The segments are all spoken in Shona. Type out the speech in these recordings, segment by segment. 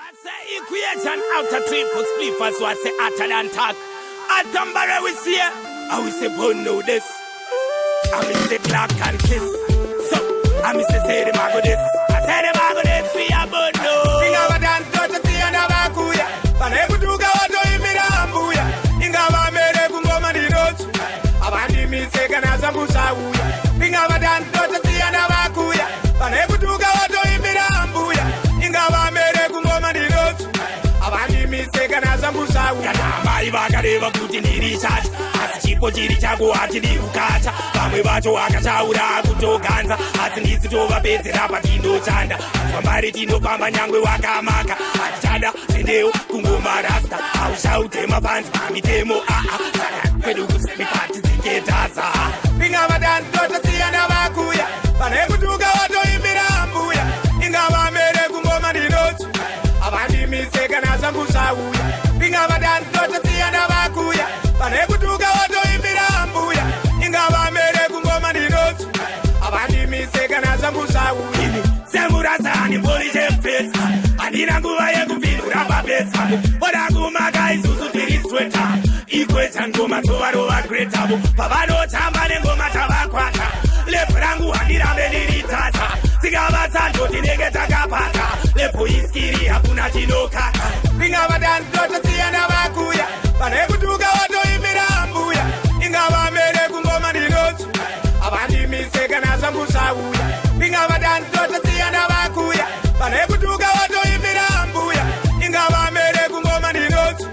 I say equation out of triple spliffers, so I say hotter than talk. At Tambara we see, I will say bone know this. I miss the clock and kiss. So, I miss the say the mago this. I say the mago this, we are bone know. Inga wadan toto si anda bakuya. Pane kutuka wato imira ambuya. Inga wa mere kungoma di rotu. Abandi mi seka na zambu sawuya. Inga wadan toto si anda bakuya. Pane kutuka wato imira ambuya. Inga wa mere kungoma di rotu. Abandi mi seka na zambu sawuya. Mai vakareva kuti ndiri chacha asi chipo chiri chako hachidi ukacha vamwe vacho vakachaura kutoganza asi ndisi tovapedzera patinochanda twambari tinofamba nyangwe wakamaka hatichada tendeo kungomarasta hauchautema panzi pamitemo saka kwedu kusemipatiziketaza ingavadan totosiyana vakuya pane kutuka watoimbira ambuya ingava mere kungoma ndinotu avandimiseka nazambusauya ingavadan totosiyana vakuya pane kutuka watoimbira ambuya ingava mere kungoma ndinotu avandimiseka nazambusauya semurasani mbori chepesa handina nguva yekupindura mabesa odakumaka isusu tiri sweta ikweta ngoma tovarova gretavo pavanotamba nengoma tavakwata lepo rangu handirambe ndiritata tsikavatsando tinenge takapata lepo iskiri hakuna chinokaka ingavadan totosiyana vakuya pane kutuka watoimbira ambuya ingava mere kungoma ndinotu avandimiseka nazambusauya ingavadan totosiyana vakuya pane kutuka watoimbira ambuya ingava mere kungoma ndinotu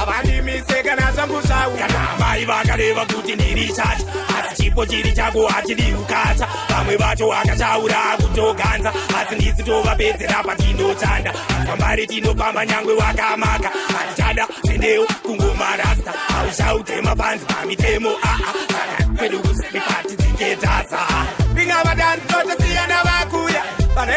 avandimiseka nazambusauya mai vakareva kuti ndiri chacha asi chipo chiri chako hachidi ukacha vamwe vacho vakachaura kutoganza asi ndisi tovapedzera patinochanda twambari tinofamba nyangwe wakamaka hatichada tendeo kungomarasta hauchautema panzi pamitemo saka kwedu kusemipatiziketaza ingavadan totosiyana vakuya pane